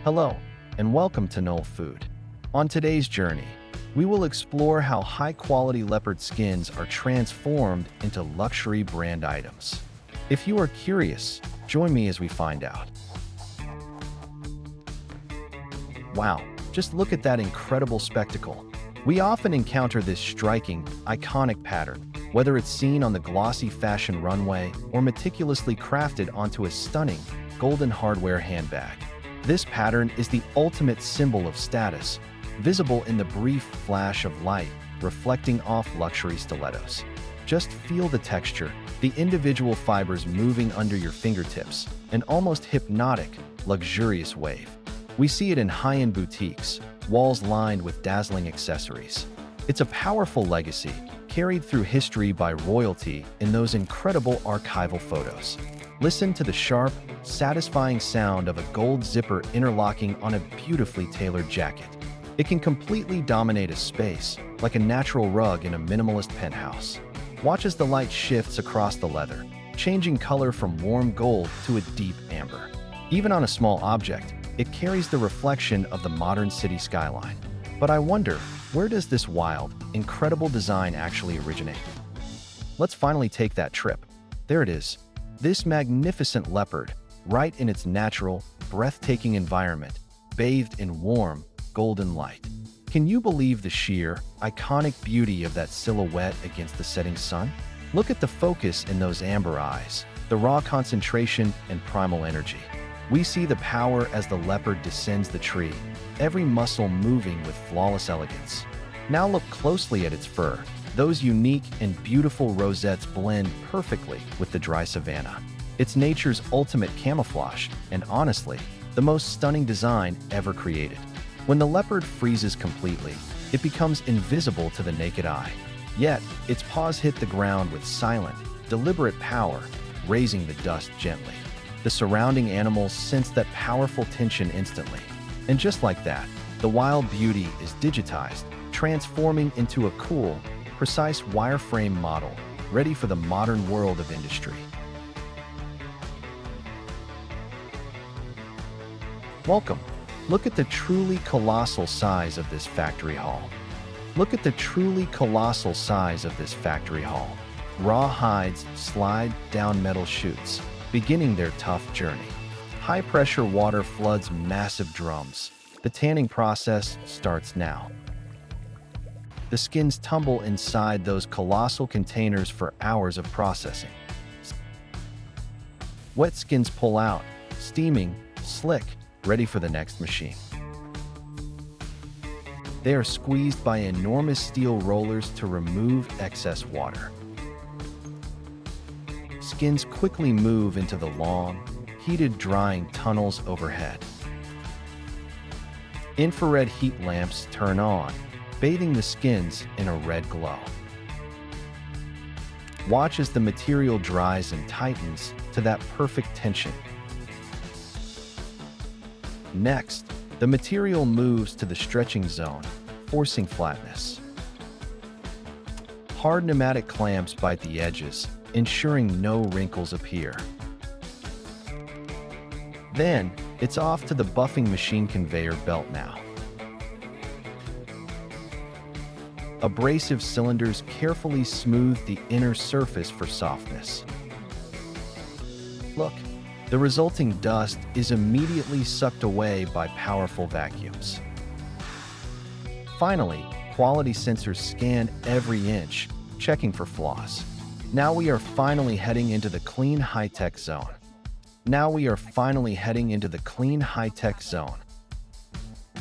Hello, and welcome to Noal Food. On today's journey, we will explore how high-quality leopard skins are transformed into luxury brand items. If you are curious, join me as we find out. Wow, just look at that incredible spectacle. We often encounter this striking, iconic pattern, whether it's seen on the glossy fashion runway or meticulously crafted onto a stunning, golden hardware handbag. This pattern is the ultimate symbol of status, visible in the brief flash of light reflecting off luxury stilettos. Just feel the texture, the individual fibers moving under your fingertips, an almost hypnotic, luxurious wave. We see it in high-end boutiques, walls lined with dazzling accessories. It's a powerful legacy, carried through history by royalty in those incredible archival photos. Listen to the sharp, satisfying sound of a gold zipper interlocking on a beautifully tailored jacket. It can completely dominate a space, like a natural rug in a minimalist penthouse. Watch as the light shifts across the leather, changing color from warm gold to a deep amber. Even on a small object, it carries the reflection of the modern city skyline. But I wonder, where does this wild, incredible design actually originate? Let's finally take that trip. There it is. This magnificent leopard, right in its natural, breathtaking environment, bathed in warm, golden light. Can you believe the sheer, iconic beauty of that silhouette against the setting sun? Look at the focus in those amber eyes, the raw concentration and primal energy. We see the power as the leopard descends the tree, every muscle moving with flawless elegance. Now look closely at its fur. Those unique and beautiful rosettes blend perfectly with the dry savanna. It's nature's ultimate camouflage, and honestly, the most stunning design ever created. When the leopard freezes completely, it becomes invisible to the naked eye. Yet, its paws hit the ground with silent, deliberate power, raising the dust gently. The surrounding animals sense that powerful tension instantly. And just like that, the wild beauty is digitized, transforming into a cool, precise wireframe model, ready for the modern world of industry. Welcome. Look at the truly colossal size of this factory haul. Look at the truly colossal size of this factory haul. Raw hides slide down metal chutes, beginning their tough journey. High-pressure water floods massive drums. The tanning process starts now. The skins tumble inside those colossal containers for hours of processing. Wet skins pull out, steaming, slick, ready for the next machine. They are squeezed by enormous steel rollers to remove excess water. Skins quickly move into the long, heated drying tunnels overhead. Infrared heat lamps turn on, bathing the skins in a red glow. Watch as the material dries and tightens to that perfect tension. Next, the material moves to the stretching zone, forcing flatness. Hard pneumatic clamps bite the edges, ensuring no wrinkles appear. Then, it's off to the buffing machine conveyor belt now. Abrasive cylinders carefully smooth the inner surface for softness. Look, the resulting dust is immediately sucked away by powerful vacuums. Finally, quality sensors scan every inch, checking for flaws. Now we are finally heading into the clean high-tech zone.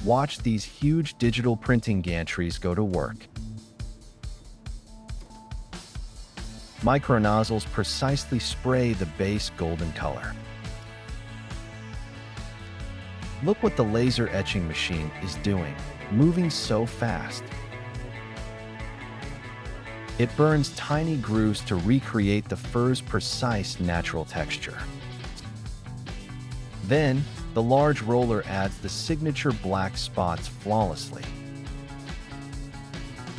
Watch these huge digital printing gantries go to work. Micronozzles precisely spray the base golden color. Look what the laser etching machine is doing, moving so fast. It burns tiny grooves to recreate the fur's precise natural texture. Then, the large roller adds the signature black spots flawlessly.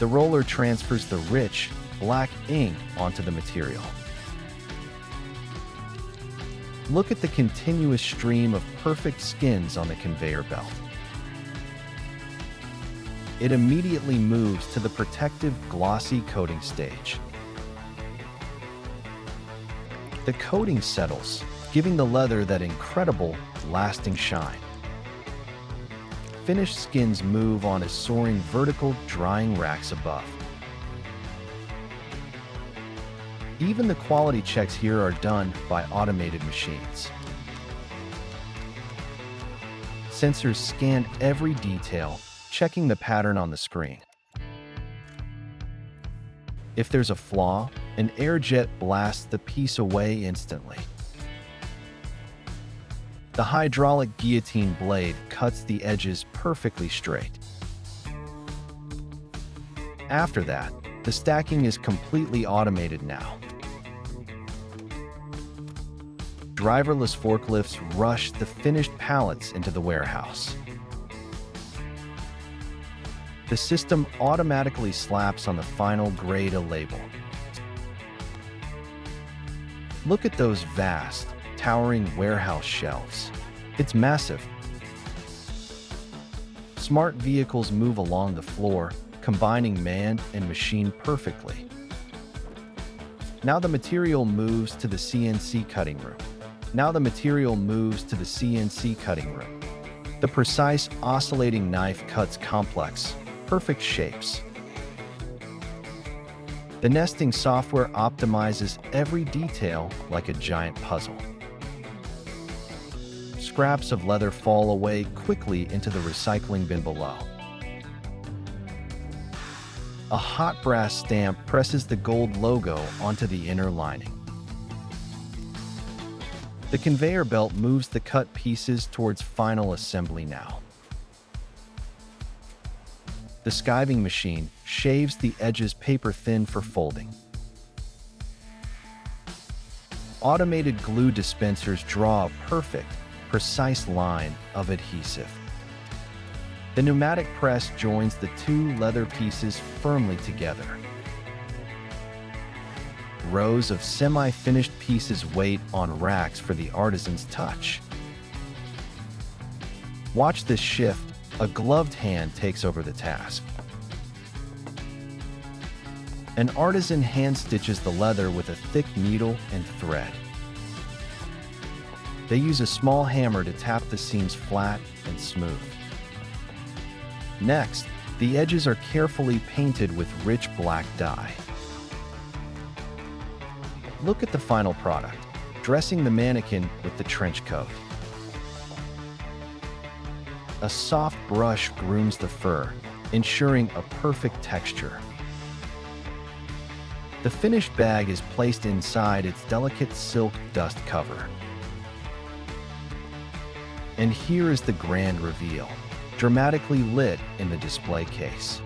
The roller transfers the rich, black ink onto the material. Look at the continuous stream of perfect skins on the conveyor belt. It immediately moves to the protective glossy coating stage. The coating settles, giving the leather that incredible, lasting shine. Finished skins move on as soaring vertical drying racks above. Even the quality checks here are done by automated machines. Sensors scan every detail, checking the pattern on the screen. If there's a flaw, an air jet blasts the piece away instantly. The hydraulic guillotine blade cuts the edges perfectly straight. After that, the stacking is completely automated now. Driverless forklifts rush the finished pallets into the warehouse. The system automatically slaps on the final grade a label. Look at those vast, towering warehouse shelves. It's massive. Smart vehicles move along the floor, combining man and machine perfectly. Now the material moves to the CNC cutting room. The precise oscillating knife cuts complex, perfect shapes. The nesting software optimizes every detail like a giant puzzle. Scraps of leather fall away quickly into the recycling bin below. A hot brass stamp presses the gold logo onto the inner lining. The conveyor belt moves the cut pieces towards final assembly now. The skiving machine shaves the edges paper thin for folding. Automated glue dispensers draw a perfect, precise line of adhesive. The pneumatic press joins the two leather pieces firmly together. Rows of semi-finished pieces wait on racks for the artisan's touch. Watch this shift. A gloved hand takes over the task. An artisan hand stitches the leather with a thick needle and thread. They use a small hammer to tap the seams flat and smooth. Next, the edges are carefully painted with rich black dye. Look at the final product, dressing the mannequin with the trench coat. A soft brush grooms the fur, ensuring a perfect texture. The finished bag is placed inside its delicate silk dust cover. And here is the grand reveal, dramatically lit in the display case.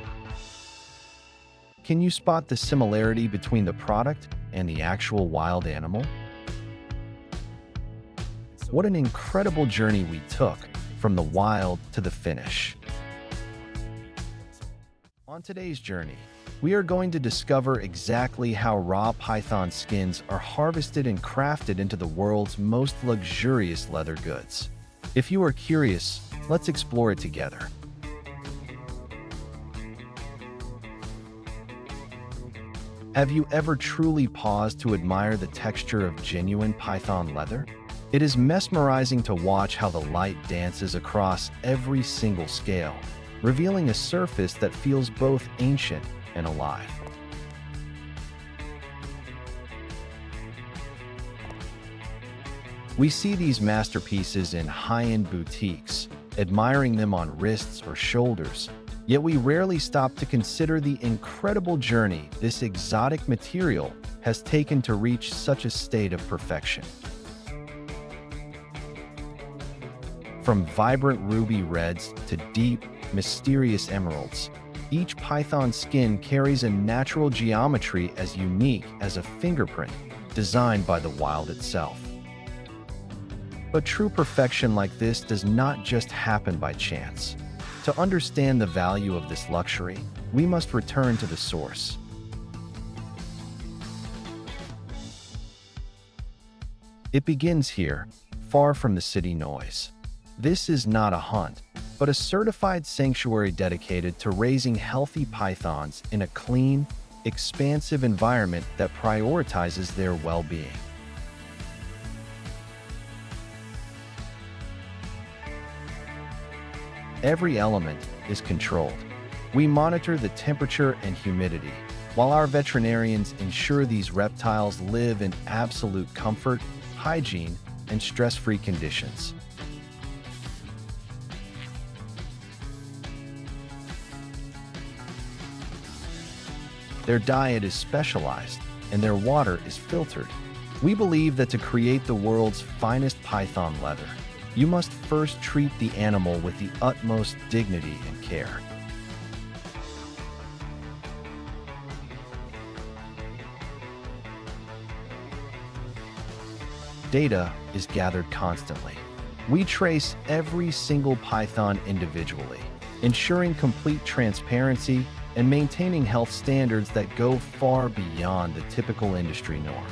Can you spot the similarity between the product and the actual wild animal? What an incredible journey we took from the wild to the finish. On today's journey, we are going to discover exactly how raw python skins are harvested and crafted into the world's most luxurious leather goods. If you are curious, let's explore it together. Have you ever truly paused to admire the texture of genuine python leather? It is mesmerizing to watch how the light dances across every single scale, revealing a surface that feels both ancient and alive. We see these masterpieces in high-end boutiques, admiring them on wrists or shoulders, yet we rarely stop to consider the incredible journey this exotic material has taken to reach such a state of perfection. From vibrant ruby reds to deep, mysterious emeralds, each python skin carries a natural geometry as unique as a fingerprint designed by the wild itself. But true perfection like this does not just happen by chance. To understand the value of this luxury, we must return to the source. It begins here, far from the city noise. This is not a hunt, but a certified sanctuary dedicated to raising healthy pythons in a clean, expansive environment that prioritizes their well-being. Every element is controlled. We monitor the temperature and humidity, while our veterinarians ensure these reptiles live in absolute comfort, hygiene, and stress-free conditions. Their diet is specialized, and their water is filtered. We believe that to create the world's finest python leather, you must first treat the animal with the utmost dignity and care. Data is gathered constantly. We trace every single python individually, ensuring complete transparency and maintaining health standards that go far beyond the typical industry norm.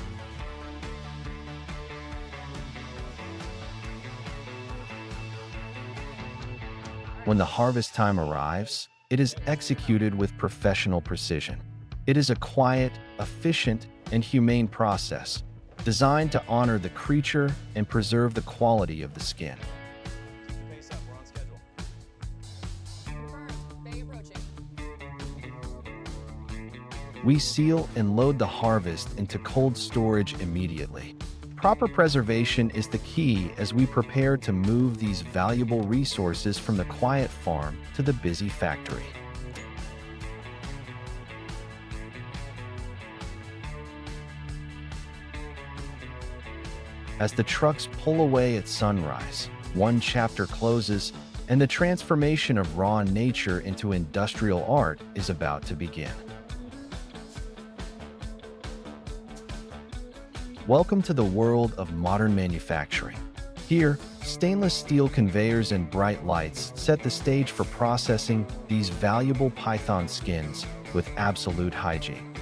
When the harvest time arrives, it is executed with professional precision. It is a quiet, efficient, and humane process designed to honor the creature and preserve the quality of the skin. Pace up, we're on schedule. Confirmed. Bay approaching. We seal and load the harvest into cold storage immediately. Proper preservation is the key as we prepare to move these valuable resources from the quiet farm to the busy factory. As the trucks pull away at sunrise, one chapter closes, and the transformation of raw nature into industrial art is about to begin. Welcome to the world of modern manufacturing. Here, stainless steel conveyors and bright lights set the stage for processing these valuable python skins with absolute hygiene.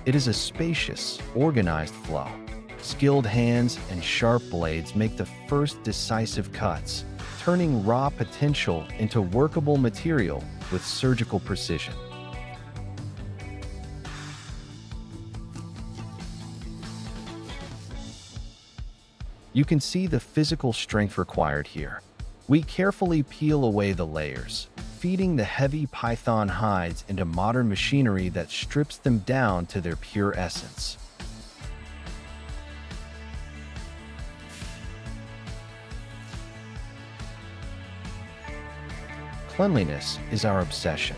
It is a spacious, organized flow. Skilled hands and sharp blades make the first decisive cuts, turning raw potential into workable material with surgical precision. You can see the physical strength required here. We carefully peel away the layers, feeding the heavy python hides into modern machinery that strips them down to their pure essence. Cleanliness is our obsession.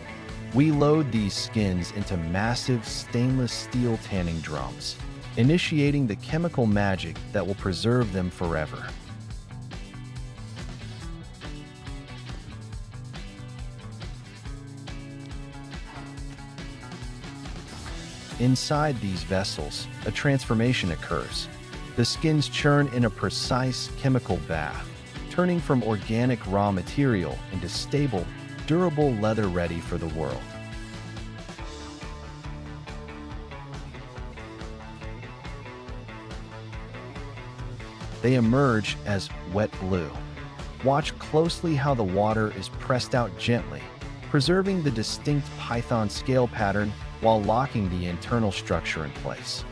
We load these skins into massive stainless steel tanning drums, initiating the chemical magic that will preserve them forever. Inside these vessels, a transformation occurs. The skins churn in a precise chemical bath, turning from organic raw material into stable, durable leather ready for the world. They emerge as wet blue. Watch closely how the water is pressed out gently, preserving the distinct python scale pattern while locking the internal structure in place.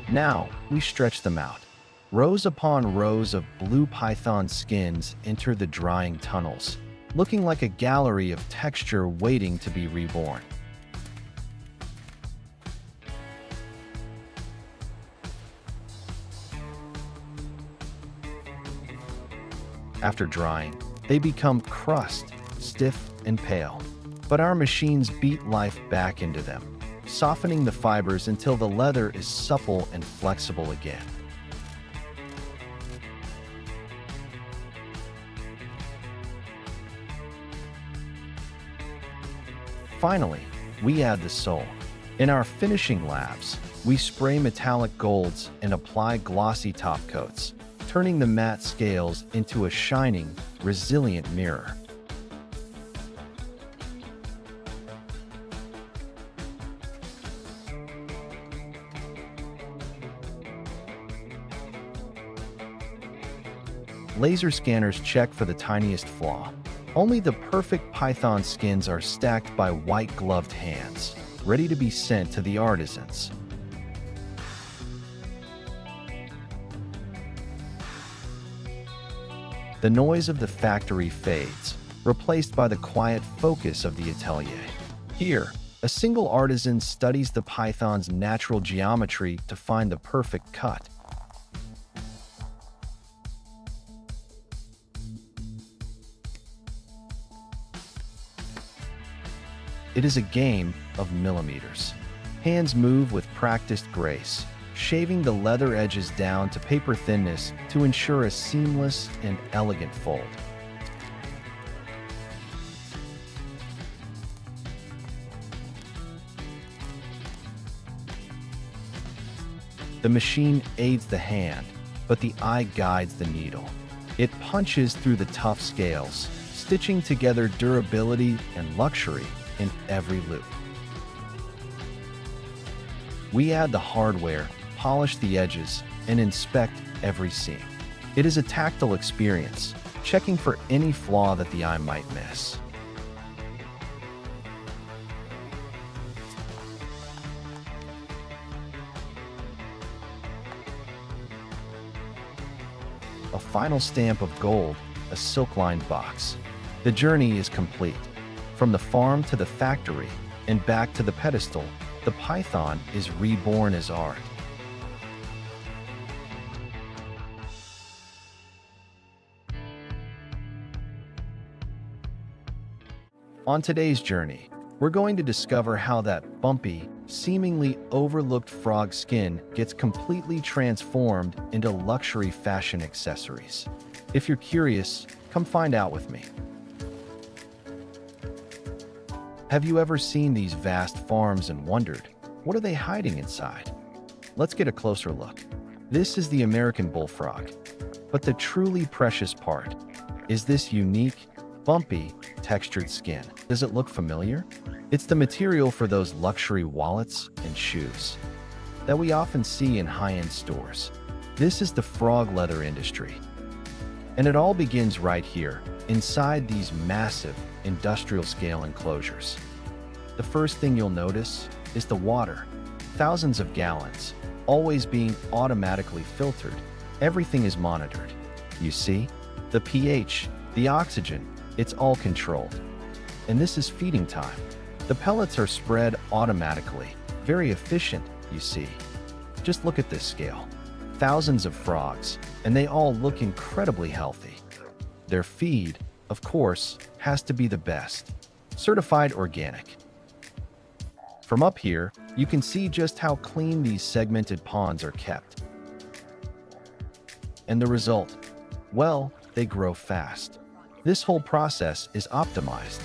Now, we stretch them out. Rows upon rows of blue python skins enter the drying tunnels, looking like a gallery of texture waiting to be reborn. After drying, they become crust, stiff and pale. But our machines beat life back into them, softening the fibers until the leather is supple and flexible again. Finally, we add the sole. In our finishing labs, we spray metallic golds and apply glossy top coats, turning the matte scales into a shining, resilient mirror. laser scanners check for the tiniest flaw. Only the perfect python skins are stacked by white-gloved hands, ready to be sent to the artisans. The noise of the factory fades, replaced by the quiet focus of the atelier. Here, a single artisan studies the python's natural geometry to find the perfect cut. It is a game of millimeters. Hands move with practiced grace, shaving the leather edges down to paper thinness to ensure a seamless and elegant fold. The machine aids the hand, but the eye guides the needle. It punches through the tough scales, stitching together durability and luxury in every loop. We add the hardware, polish the edges, and inspect every seam. It is a tactile experience, checking for any flaw that the eye might miss. A final stamp of gold, a silk-lined box. The journey is complete. From the farm to the factory and back to the pedestal, the python is reborn as art. On today's journey, we're going to discover how that bumpy, seemingly overlooked frog skin gets completely transformed into luxury fashion accessories. If you're curious, come find out with me. Have you ever seen these vast farms and wondered, what are they hiding inside? Let's get a closer look. This is the American bullfrog. But the truly precious part is this unique, bumpy, textured skin. Does it look familiar? It's the material for those luxury wallets and shoes that we often see in high-end stores. This is the frog leather industry. And it all begins right here, inside these massive industrial-scale enclosures. The first thing you'll notice is the water. Thousands of gallons, always being automatically filtered. Everything is monitored. You see? The pH, the oxygen, it's all controlled. And this is feeding time. The pellets are spread automatically. Very efficient, you see. Just look at this scale. Thousands of frogs, and they all look incredibly healthy. Their feed, of course, has to be the best. Certified organic. From up here, you can see just how clean these segmented ponds are kept. And the result? Well, they grow fast. This whole process is optimized.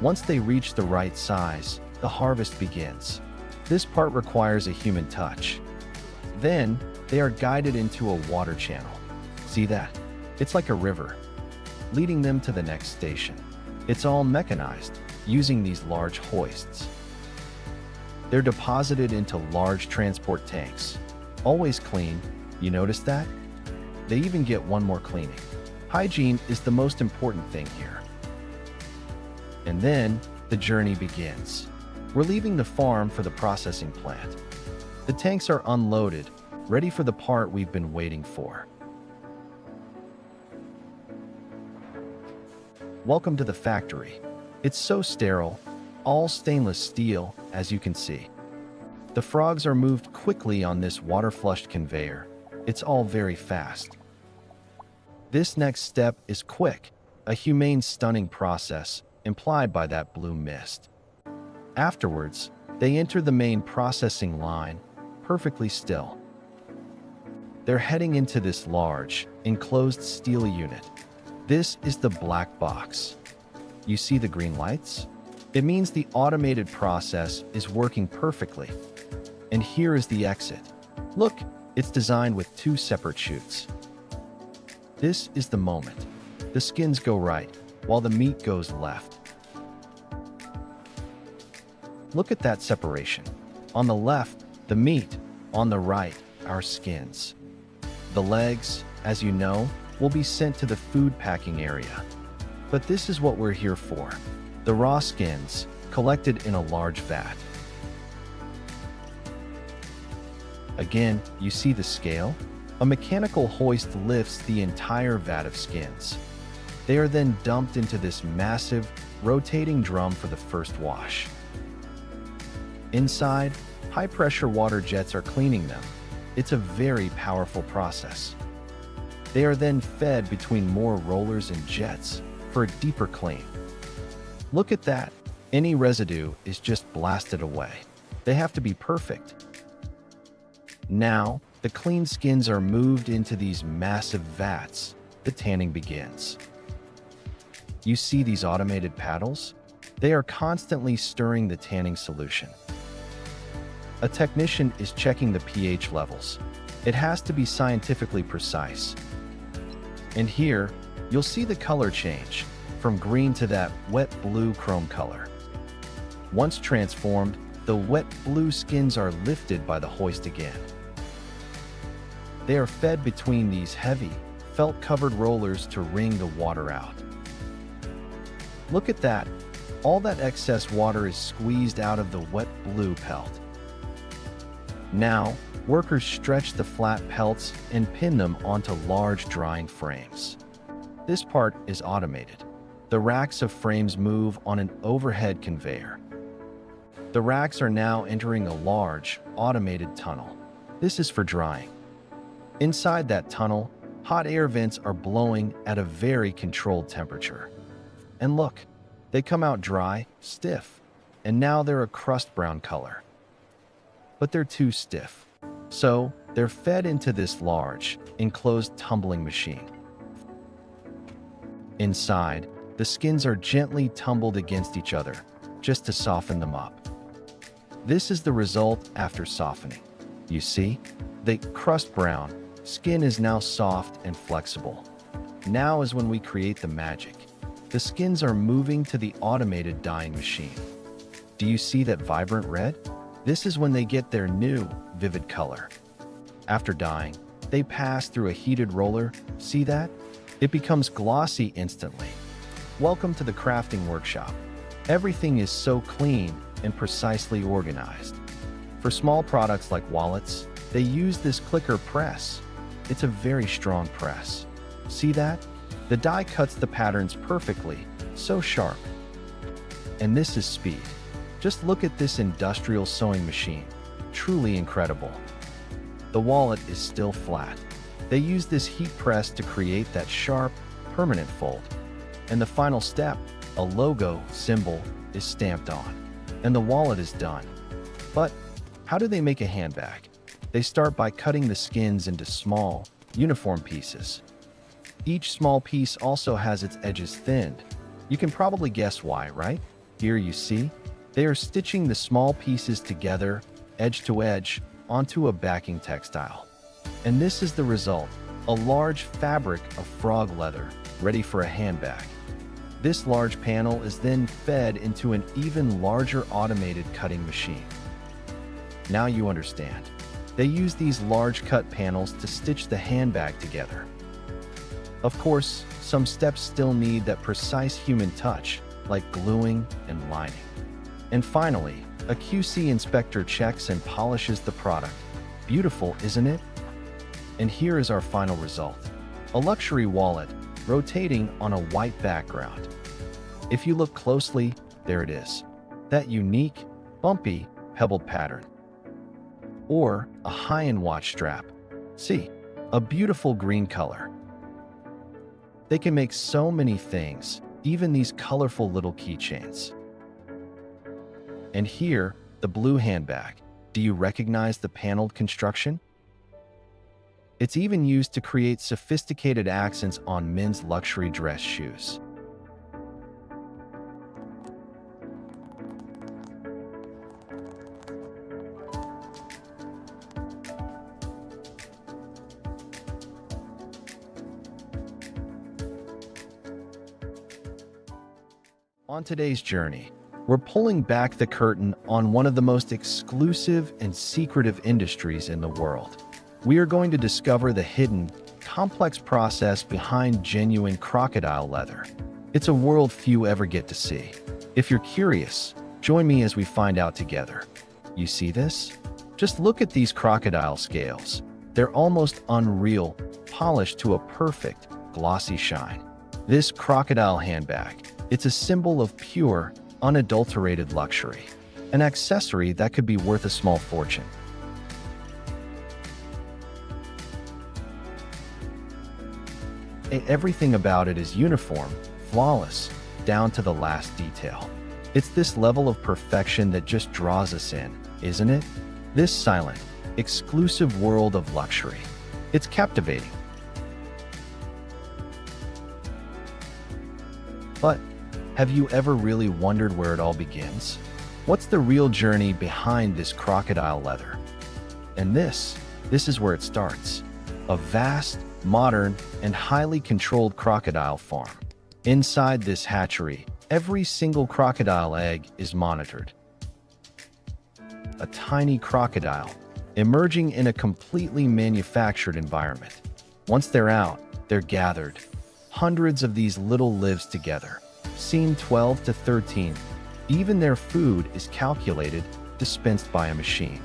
Once they reach the right size, the harvest begins. This part requires a human touch. Then, they are guided into a water channel. See that? It's like a river, leading them to the next station. It's all mechanized, using these large hoists. They're deposited into large transport tanks. Always clean, you notice that? They even get one more cleaning. Hygiene is the most important thing here. And then, the journey begins. We're leaving the farm for the processing plant. The tanks are unloaded, ready for the part we've been waiting for. Welcome to the factory. It's so sterile, all stainless steel, as you can see. The frogs are moved quickly on this water-flushed conveyor. It's all very fast. This next step is quick, a humane, stunning process implied by that blue mist. Afterwards, they enter the main processing line, perfectly still. They're heading into this large, enclosed steel unit. This is the black box. You see the green lights? It means the automated process is working perfectly. And here is the exit. Look, it's designed with two separate chutes. This is the moment. The skins go right, while the meat goes left. Look at that separation. On the left, the meat. On the right, our skins. The legs, as you know, will be sent to the food packing area. But this is what we're here for. The raw skins, collected in a large vat. Again, you see the scale? A mechanical hoist lifts the entire vat of skins. They are then dumped into this massive, rotating drum for the first wash. Inside, high-pressure water jets are cleaning them. It's a very powerful process. They are then fed between more rollers and jets for a deeper clean. Look at that. Any residue is just blasted away. They have to be perfect. Now, the clean skins are moved into these massive vats. The tanning begins. You see these automated paddles? They are constantly stirring the tanning solution. A technician is checking the pH levels. It has to be scientifically precise. And here, you'll see the color change from green to that wet blue chrome color. Once transformed, the wet blue skins are lifted by the hoist again. They are fed between these heavy, felt-covered rollers to wring the water out. Look at that. All that excess water is squeezed out of the wet blue pelt. Now, workers stretch the flat pelts and pin them onto large drying frames. This part is automated. The racks of frames move on an overhead conveyor. The racks are now entering a large, automated tunnel. This is for drying. Inside that tunnel, hot air vents are blowing at a very controlled temperature. And look, they come out dry, stiff, and now they're a crust brown color. But they're too stiff. So, they're fed into this large, enclosed tumbling machine. Inside, the skins are gently tumbled against each other, just to soften them up. This is the result after softening. You see, the crust brown skin is now soft and flexible. Now is when we create the magic. The skins are moving to the automated dyeing machine. Do you see that vibrant red? This is when they get their new, vivid color. After dyeing, they pass through a heated roller. See that? It becomes glossy instantly. Welcome to the crafting workshop. Everything is so clean and precisely organized. For small products like wallets, they use this clicker press. It's a very strong press. See that? The die cuts the patterns perfectly, so sharp. And this is speed. Just look at this industrial sewing machine. Truly incredible. The wallet is still flat. They use this heat press to create that sharp, permanent fold. And the final step, a logo symbol, is stamped on. And the wallet is done. But how do they make a handbag? They start by cutting the skins into small, uniform pieces. Each small piece also has its edges thinned. You can probably guess why, right? Here you see, they are stitching the small pieces together, edge to edge, onto a backing textile. And this is the result, a large fabric of frog leather, ready for a handbag. This large panel is then fed into an even larger automated cutting machine. Now you understand. They use these large cut panels to stitch the handbag together. Of course, some steps still need that precise human touch, like gluing and lining. And finally, a QC inspector checks and polishes the product. Beautiful, isn't it? And here is our final result. A luxury wallet, rotating on a white background. If you look closely, there it is. That unique, bumpy, pebbled pattern. Or a high-end watch strap. See, a beautiful green color. They can make so many things, even these colorful little keychains. And here, the blue handbag. Do you recognize the paneled construction? It's even used to create sophisticated accents on men's luxury dress shoes. On today's journey, we're pulling back the curtain on one of the most exclusive and secretive industries in the world. We are going to discover the hidden, complex process behind genuine crocodile leather. It's a world few ever get to see. If you're curious, join me as we find out together. You see this? Just look at these crocodile scales. They're almost unreal, polished to a perfect, glossy shine. This crocodile handbag, it's a symbol of pure, unadulterated luxury. An accessory that could be worth a small fortune. Everything about it is uniform, flawless, down to the last detail. It's this level of perfection that just draws us in, isn't it? This silent, exclusive world of luxury. It's captivating. But have you ever really wondered where it all begins? What's the real journey behind this crocodile leather? And this is where it starts. A vast, modern, and highly controlled crocodile farm. Inside this hatchery, every single crocodile egg is monitored. A tiny crocodile, emerging in a completely manufactured environment. Once they're out, they're gathered. Hundreds of these little lives together, seen 12 to 13. Even their food is calculated, dispensed by a machine.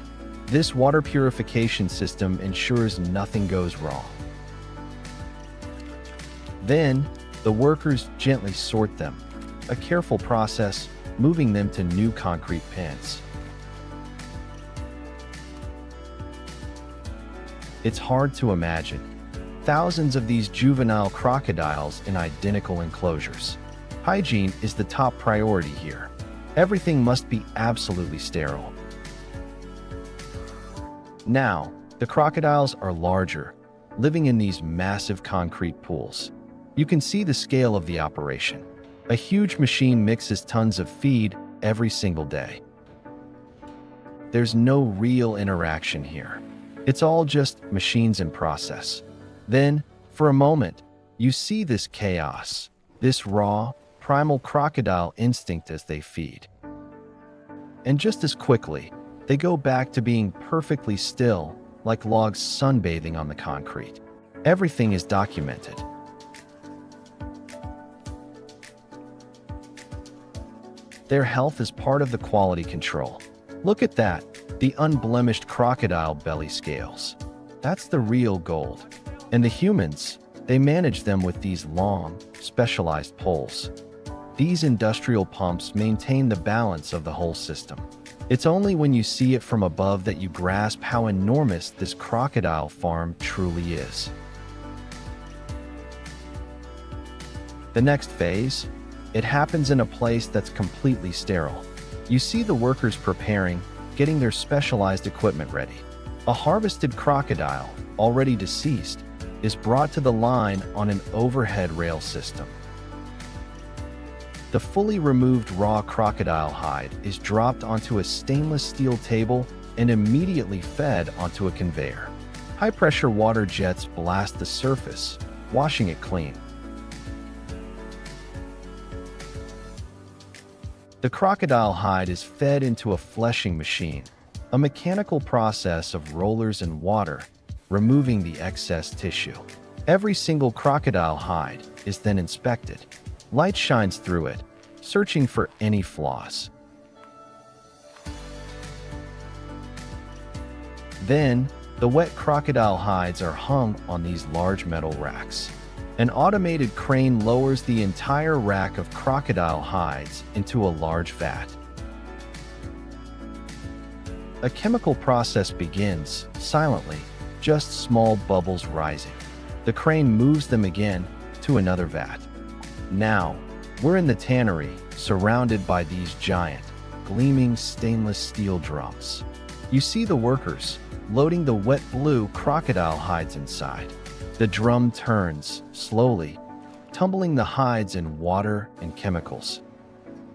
This water purification system ensures nothing goes wrong. Then, the workers gently sort them, a careful process, moving them to new concrete pens. It's hard to imagine. Thousands of these juvenile crocodiles in identical enclosures. Hygiene is the top priority here. Everything must be absolutely sterile. Now, the crocodiles are larger, living in these massive concrete pools. You can see the scale of the operation. A huge machine mixes tons of feed every single day. There's no real interaction here. It's all just machines in process. Then, for a moment, you see this chaos, this raw, primal crocodile instinct as they feed. And just as quickly, they go back to being perfectly still, like logs sunbathing on the concrete. Everything is documented. Their health is part of the quality control. Look at that, the unblemished crocodile belly scales. That's the real gold. And the humans, they manage them with these long, specialized poles. These industrial pumps maintain the balance of the whole system. It's only when you see it from above that you grasp how enormous this crocodile farm truly is. The next phase, it happens in a place that's completely sterile. You see the workers preparing, getting their specialized equipment ready. A harvested crocodile, already deceased, is brought to the line on an overhead rail system. The fully removed raw crocodile hide is dropped onto a stainless steel table and immediately fed onto a conveyor. High-pressure water jets blast the surface, washing it clean. The crocodile hide is fed into a fleshing machine, a mechanical process of rollers and water, removing the excess tissue. Every single crocodile hide is then inspected. Light shines through it, searching for any flaws. Then, the wet crocodile hides are hung on these large metal racks. An automated crane lowers the entire rack of crocodile hides into a large vat. A chemical process begins, silently, just small bubbles rising. The crane moves them again to another vat. Now, we're in the tannery, surrounded by these giant, gleaming stainless steel drums. You see the workers loading the wet blue crocodile hides inside. The drum turns, slowly, tumbling the hides in water and chemicals.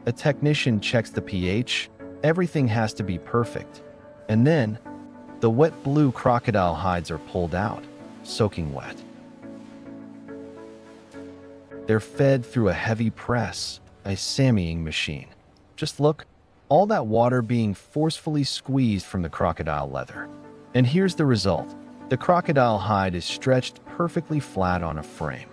A technician checks the pH. Everything has to be perfect. And then, the wet blue crocodile hides are pulled out, soaking wet. They're fed through a heavy press, a sammying machine. Just look, all that water being forcefully squeezed from the crocodile leather. And here's the result. The crocodile hide is stretched perfectly flat on a frame.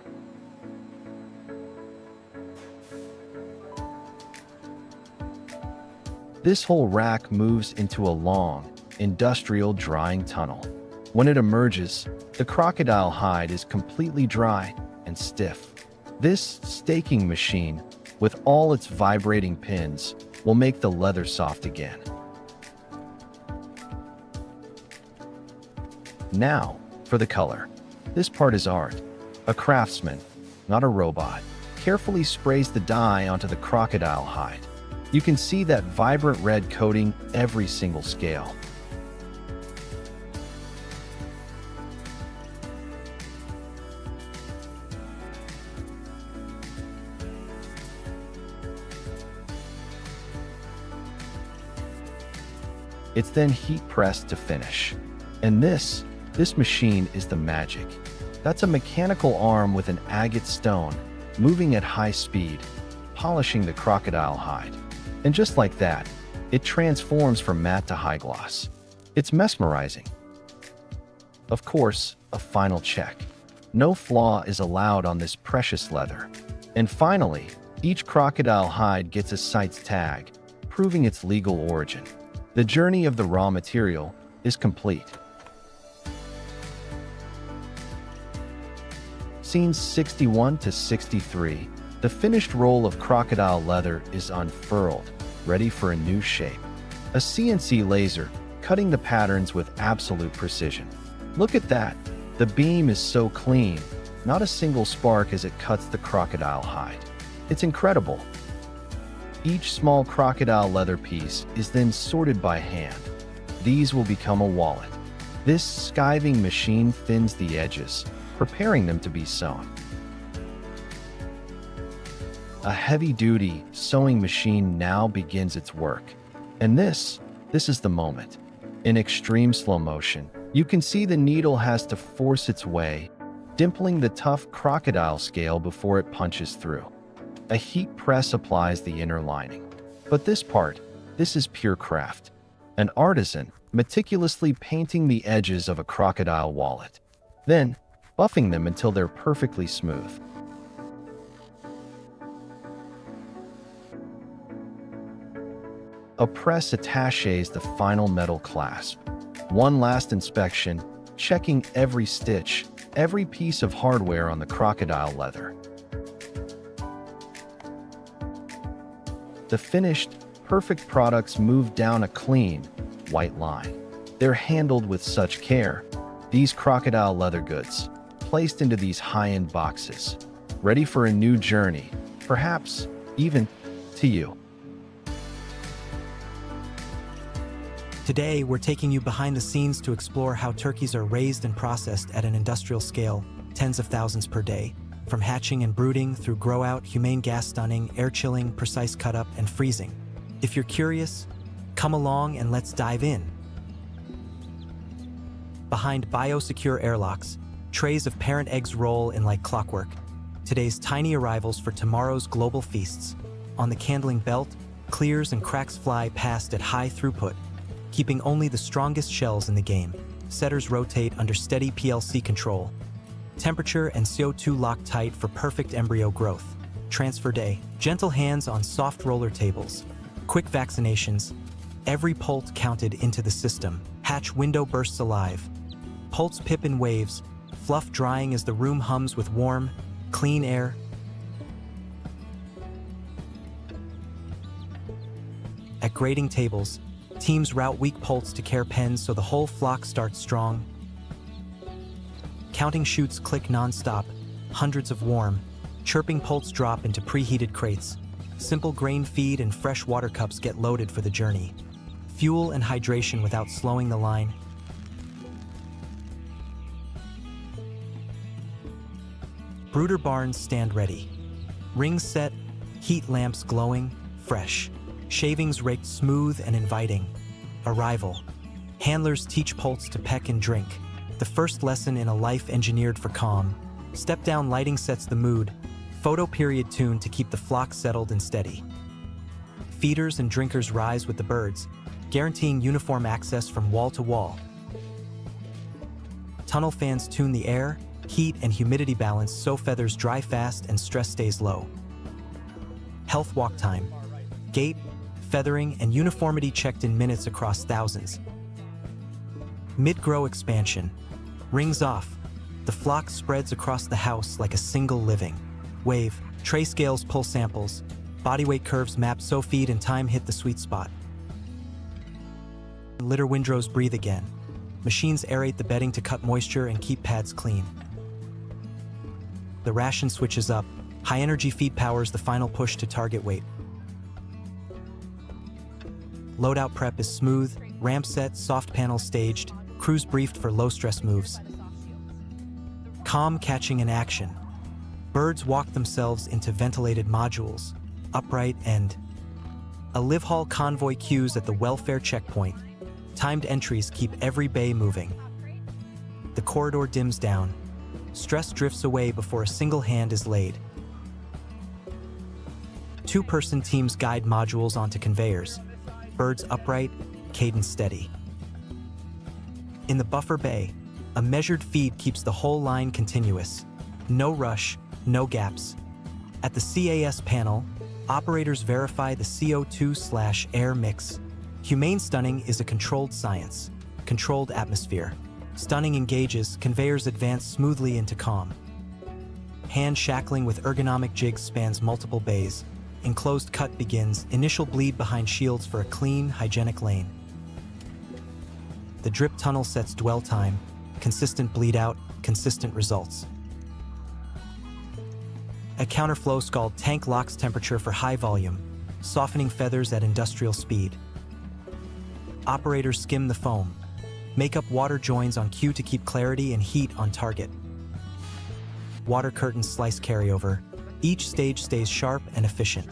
This whole rack moves into a long, industrial drying tunnel. When it emerges, the crocodile hide is completely dry and stiff. This staking machine, with all its vibrating pins, will make the leather soft again. Now, for the color. This part is art. A craftsman, not a robot, carefully sprays the dye onto the crocodile hide. You can see that vibrant red coating every single scale. It's then heat pressed to finish. And this machine is the magic. That's a mechanical arm with an agate stone, moving at high speed, polishing the crocodile hide. And just like that, it transforms from matte to high gloss. It's mesmerizing. Of course, a final check. No flaw is allowed on this precious leather. And finally, each crocodile hide gets a CITES tag, proving its legal origin. The journey of the raw material is complete. Scenes 61 to 63, the finished roll of crocodile leather is unfurled, ready for a new shape. A CNC laser, cutting the patterns with absolute precision. Look at that. The beam is so clean, not a single spark as it cuts the crocodile hide. It's incredible. Each small crocodile leather piece is then sorted by hand. These will become a wallet. This skiving machine thins the edges, preparing them to be sewn. A heavy-duty sewing machine now begins its work. And this is the moment. In extreme slow motion, you can see the needle has to force its way, dimpling the tough crocodile scale before it punches through. A heat press applies the inner lining. But this is pure craft. An artisan meticulously painting the edges of a crocodile wallet, then buffing them until they're perfectly smooth. A press attaches the final metal clasp. One last inspection, checking every stitch, every piece of hardware on the crocodile leather. The finished, perfect products move down a clean, white line. They're handled with such care. These crocodile leather goods, placed into these high-end boxes, ready for a new journey, perhaps even to you. Today, we're taking you behind the scenes to explore how turkeys are raised and processed at an industrial scale, tens of thousands per day. From hatching and brooding through grow-out, humane gas stunning, air-chilling, precise cut-up, and freezing. If you're curious, come along and let's dive in. Behind biosecure airlocks, trays of parent eggs roll in like clockwork. Today's tiny arrivals for tomorrow's global feasts. On the candling belt, clears and cracks fly past at high throughput, keeping only the strongest shells in the game. Setters rotate under steady PLC control. Temperature and CO2 lock tight for perfect embryo growth. Transfer day. Gentle hands on soft roller tables. Quick vaccinations. Every poult counted into the system. Hatch window bursts alive. Poults pip in waves. Fluff drying as the room hums with warm, clean air. At grading tables, teams route weak poults to care pens so the whole flock starts strong. Counting chutes click non-stop, hundreds of warm, chirping poults drop into preheated crates. Simple grain feed and fresh water cups get loaded for the journey. Fuel and hydration without slowing the line. Brooder barns stand ready. Rings set, heat lamps glowing, fresh. Shavings raked smooth and inviting. Arrival. Handlers teach poults to peck and drink. The first lesson in a life engineered for calm. Step-down lighting sets the mood. Photo period tune to keep the flock settled and steady. Feeders and drinkers rise with the birds, guaranteeing uniform access from wall to wall. Tunnel fans tune the air, heat and humidity balance so feathers dry fast and stress stays low. Health walk time. Gait, feathering, and uniformity checked in minutes across thousands. Mid-grow expansion. Rings off. The flock spreads across the house like a single living wave. Tray scales pull samples. Body weight curves map so feed and time hit the sweet spot. Litter windrows breathe again. Machines aerate the bedding to cut moisture and keep pads clean. The ration switches up. High-energy feed powers the final push to target weight. Loadout prep is smooth, ramp set, soft panels staged, crews briefed for low-stress moves. Calm catching in action. Birds walk themselves into ventilated modules, upright and a live haul convoy queues at the welfare checkpoint. Timed entries keep every bay moving. The corridor dims down. Stress drifts away before a single hand is laid. Two-person teams guide modules onto conveyors. Birds upright, cadence steady. In the buffer bay, a measured feed keeps the whole line continuous. No rush, no gaps. At the CAS panel, operators verify the CO2/air mix. Humane stunning is a controlled science, controlled atmosphere. Stunning engages, conveyors advance smoothly into calm. Hand shackling with ergonomic jigs spans multiple bays. Enclosed cut begins, initial bleed behind shields for a clean, hygienic lane. The drip tunnel sets dwell time, consistent bleed out, consistent results. A counterflow scald tank locks temperature for high volume, softening feathers at industrial speed. Operators skim the foam, make up water joins on cue to keep clarity and heat on target. Water curtains slice carryover. Each stage stays sharp and efficient.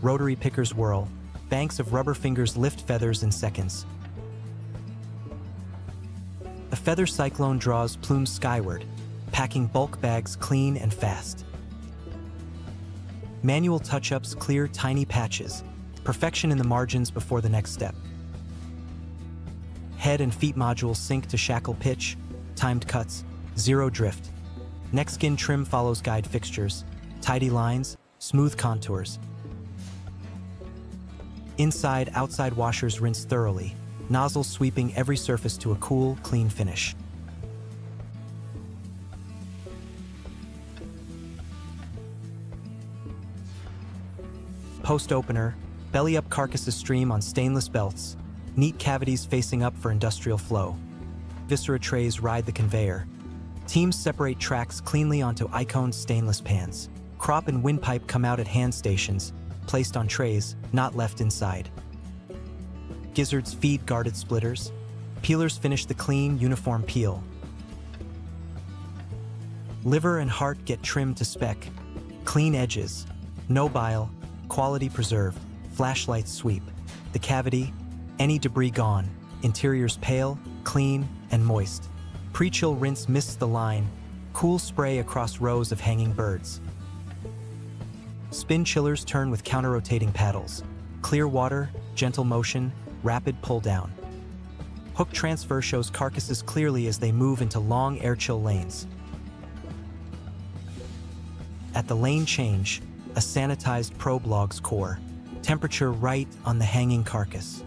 Rotary pickers whirl. Banks of rubber fingers lift feathers in seconds. A feather cyclone draws plumes skyward, packing bulk bags clean and fast. Manual touch-ups clear tiny patches, perfection in the margins before the next step. Head and feet modules sync to shackle pitch, timed cuts, zero drift. Neck skin trim follows guide fixtures, tidy lines, smooth contours. Inside, outside washers rinse thoroughly, nozzles sweeping every surface to a cool, clean finish. Post-opener, belly-up carcasses stream on stainless belts, neat cavities facing up for industrial flow. Viscera trays ride the conveyor. Teams separate tracks cleanly onto iconed stainless pans. Crop and windpipe come out at hand stations, placed on trays, not left inside. Gizzards feed guarded splitters. Peelers finish the clean, uniform peel. Liver and heart get trimmed to spec. Clean edges, no bile, quality preserved. Flashlights sweep. The cavity, any debris gone. Interiors pale, clean, and moist. Pre-chill rinse mists the line. Cool spray across rows of hanging birds. Spin chillers turn with counter-rotating paddles. Clear water, gentle motion, rapid pull-down. Hook transfer shows carcasses clearly as they move into long air-chill lanes. At the lane change, a sanitized probe logs core. Temperature right on the hanging carcass.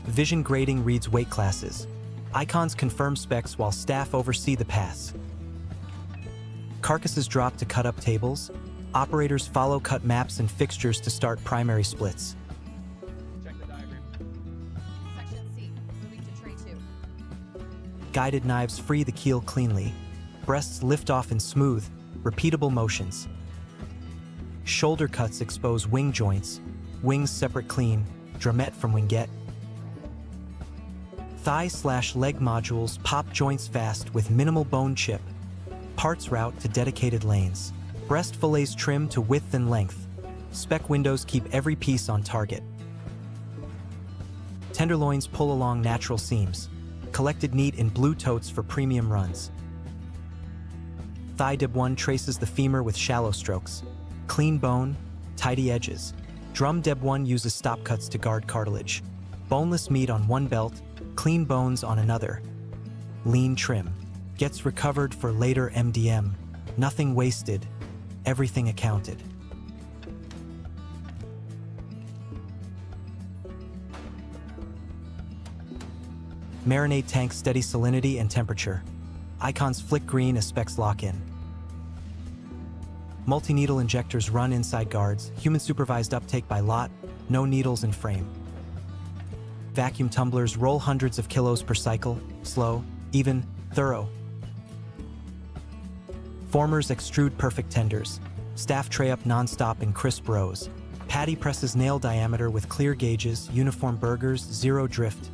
Vision grading reads weight classes. Icons confirm specs while staff oversee the pass. Carcasses drop to cut-up tables. Operators follow cut maps and fixtures to start primary splits. Check the diagram. Section C, moving to tray 2. Guided knives free the keel cleanly. Breasts lift off in smooth, repeatable motions. Shoulder cuts expose wing joints. Wings separate clean, drumette from wingette. Thigh/leg modules pop joints fast with minimal bone chip. Parts route to dedicated lanes. Breast fillets trim to width and length. Spec windows keep every piece on target. Tenderloins pull along natural seams. Collected neat in blue totes for premium runs. Thigh dib 1 traces the femur with shallow strokes. Clean bone, tidy edges. Drum Deb 1 uses stop cuts to guard cartilage. Boneless meat on one belt, clean bones on another. Lean trim. Gets recovered for later MDM. Nothing wasted. Everything accounted. Marinade tank steady salinity and temperature. Icons flick green as specs lock in. Multi-needle injectors run inside guards, human supervised uptake by lot, no needles in frame. Vacuum tumblers roll hundreds of kilos per cycle, slow, even, thorough. Formers extrude perfect tenders. Staff tray up non-stop in crisp rows. Patty presses nail diameter with clear gauges, uniform burgers, zero drift.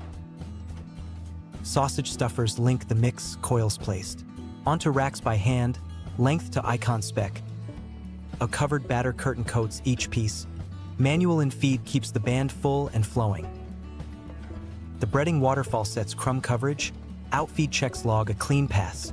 Sausage stuffers link the mix, coils placed. Onto racks by hand, length to icon spec. A covered batter curtain coats each piece. Manual in feed keeps the band full and flowing. The breading waterfall sets crumb coverage. Outfeed checks log a clean pass.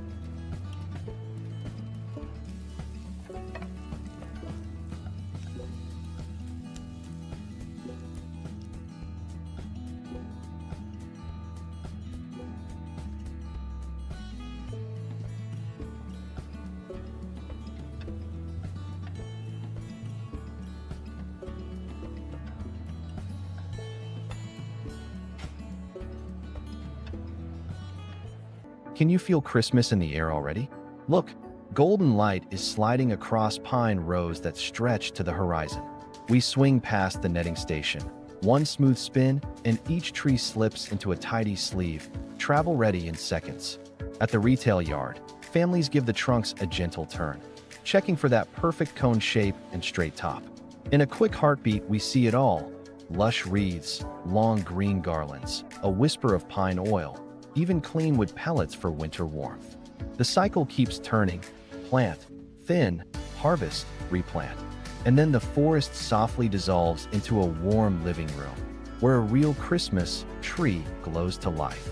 Can you feel Christmas in the air already? Look, golden light is sliding across pine rows that stretch to the horizon. We swing past the netting station. One smooth spin, and each tree slips into a tidy sleeve, travel ready in seconds. At the retail yard, families give the trunks a gentle turn, checking for that perfect cone shape and straight top. In a quick heartbeat, we see it all. Lush wreaths, long green garlands, a whisper of pine oil, even clean wood pellets for winter warmth. The cycle keeps turning: plant, thin, harvest, replant. And then the forest softly dissolves into a warm living room, where a real Christmas tree glows to life.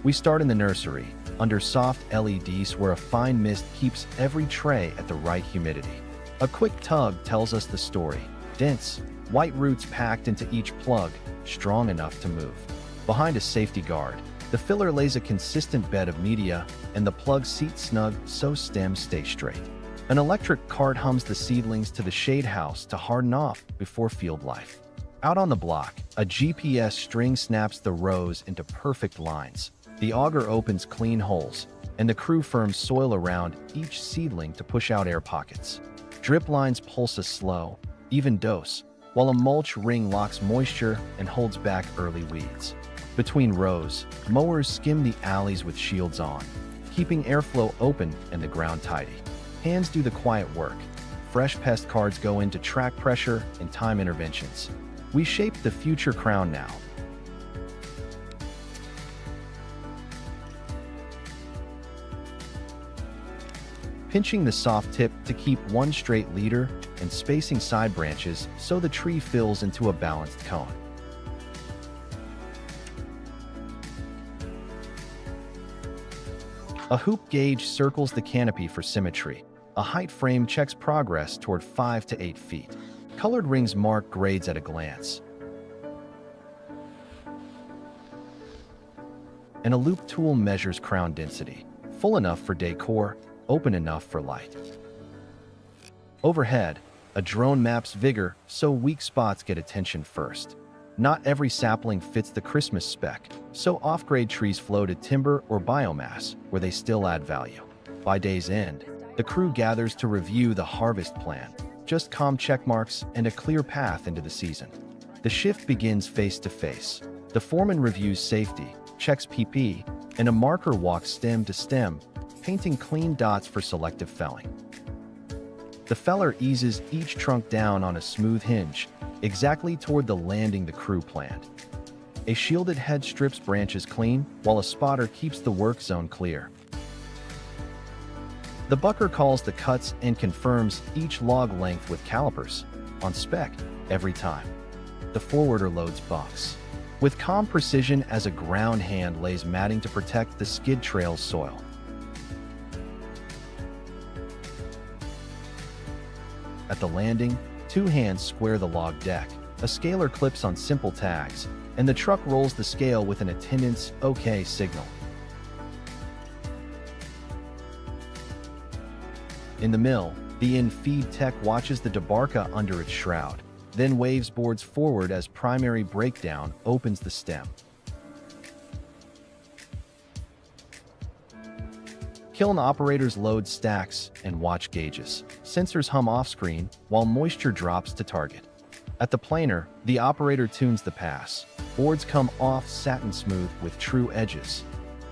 We start in the nursery, under soft LEDs where a fine mist keeps every tray at the right humidity. A quick tug tells us the story: dense, white roots packed into each plug, strong enough to move. Behind a safety guard, the filler lays a consistent bed of media, and the plug seat snug so stems stay straight. An electric cart hums the seedlings to the shade house to harden off before field life. Out on the block, a GPS string snaps the rows into perfect lines. The auger opens clean holes, and the crew firms soil around each seedling to push out air pockets. Drip lines pulse a slow, even dose, while a mulch ring locks moisture and holds back early weeds. Between rows, mowers skim the alleys with shields on, keeping airflow open and the ground tidy. Hands do the quiet work. Fresh pest cards go into track pressure and time interventions. We shape the future crown now. Pinching the soft tip to keep one straight leader and spacing side branches so the tree fills into a balanced cone. A hoop gauge circles the canopy for symmetry. A height frame checks progress toward 5 to 8 feet. Colored rings mark grades at a glance. And a loop tool measures crown density, full enough for decor, open enough for light. Overhead, a drone maps vigor so weak spots get attention first. Not every sapling fits the Christmas spec, so off-grade trees flow to timber or biomass where they still add value. By day's end, the crew gathers to review the harvest plan, just calm check marks and a clear path into the season. The shift begins face-to-face. The foreman reviews safety, checks PP, and a marker walks stem to stem, painting clean dots for selective felling. The feller eases each trunk down on a smooth hinge, exactly toward the landing the crew planned. A shielded head strips branches clean, while a spotter keeps the work zone clear. The bucker calls the cuts and confirms each log length with calipers, on spec, every time. The forwarder loads bunks, with calm precision as a ground hand lays matting to protect the skid trail's soil. At the landing, 2 hands square the log deck, a scaler clips on simple tags, and the truck rolls the scale with an attendant's OK signal. In the mill, the in-feed tech watches the debarca under its shroud, then waves boards forward as primary breakdown opens the stem. Kiln operators load stacks and watch gauges. Sensors hum off-screen while moisture drops to target. At the planer, the operator tunes the pass. Boards come off satin smooth with true edges.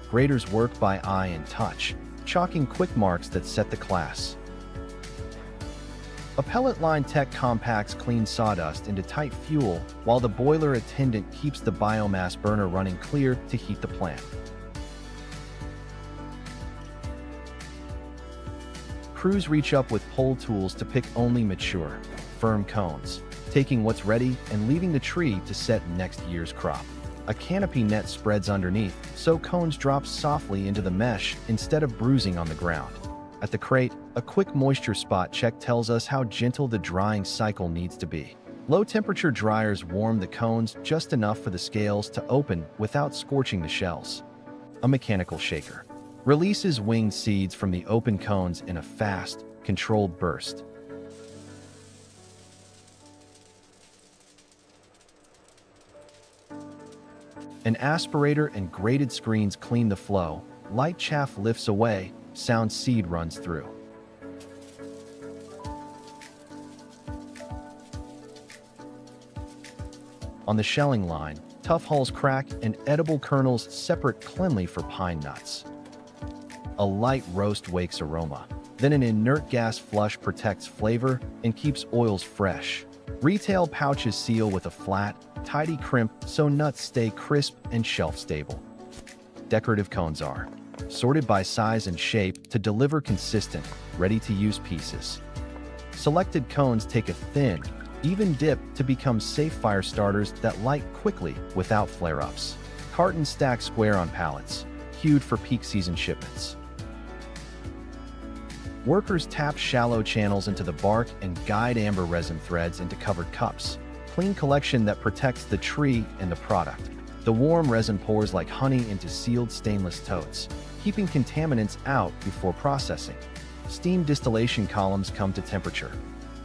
Graders work by eye and touch, chalking quick marks that set the class. A pellet line tech compacts clean sawdust into tight fuel while the boiler attendant keeps the biomass burner running clear to heat the plant. Crews reach up with pole tools to pick only mature, firm cones, taking what's ready and leaving the tree to set next year's crop. A canopy net spreads underneath, so cones drop softly into the mesh instead of bruising on the ground. At the crate, a quick moisture spot check tells us how gentle the drying cycle needs to be. Low-temperature dryers warm the cones just enough for the scales to open without scorching the shells. A mechanical shaker releases winged seeds from the open cones in a fast, controlled burst. An aspirator and graded screens clean the flow, light chaff lifts away, sound seed runs through. On the shelling line, tough hulls crack and edible kernels separate cleanly for pine nuts. A light roast wakes aroma, then an inert gas flush protects flavor and keeps oils fresh. Retail pouches seal with a flat, tidy crimp so nuts stay crisp and shelf-stable. Decorative cones are sorted by size and shape to deliver consistent, ready-to-use pieces. Selected cones take a thin, even dip to become safe fire starters that light quickly without flare-ups. Cartons stack square on pallets, queued for peak season shipments. Workers tap shallow channels into the bark and guide amber resin threads into covered cups. Clean collection that protects the tree and the product. The warm resin pours like honey into sealed stainless totes, keeping contaminants out before processing. Steam distillation columns come to temperature.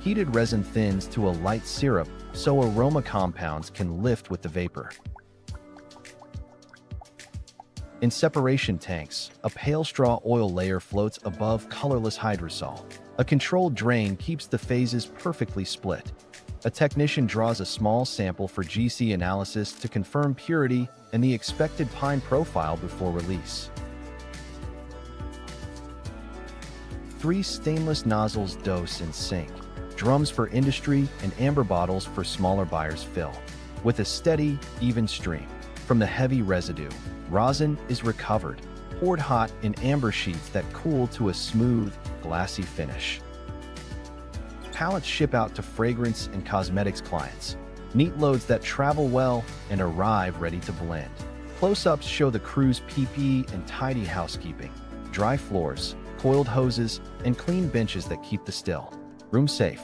Heated resin thins to a light syrup so aroma compounds can lift with the vapor. In separation tanks, a pale straw oil layer floats above colorless hydrosol. A controlled drain keeps the phases perfectly split. A technician draws a small sample for GC analysis to confirm purity and the expected pine profile before release. 3 stainless nozzles dose and sink. Drums for industry and amber bottles for smaller buyers fill. With a steady, even stream. From the heavy residue, rosin is recovered, poured hot in amber sheets that cool to a smooth, glassy finish. Pallets ship out to fragrance and cosmetics clients. Neat loads that travel well and arrive ready to blend. Close-ups show the crew's PPE and tidy housekeeping. Dry floors, coiled hoses, and clean benches that keep the still room safe.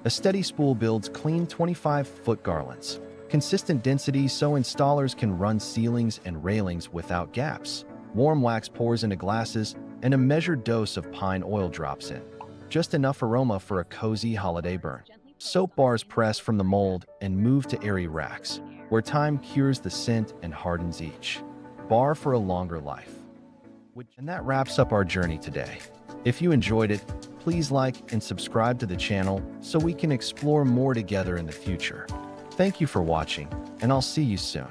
A steady spool builds clean 25-foot garlands. Consistent density so installers can run ceilings and railings without gaps. Warm wax pours into glasses and a measured dose of pine oil drops in. Just enough aroma for a cozy holiday burn. Soap bars press from the mold and move to airy racks, where time cures the scent and hardens each. Bar for a longer life. And that wraps up our journey today. If you enjoyed it, please like and subscribe to the channel so we can explore more together in the future. Thank you for watching, and I'll see you soon.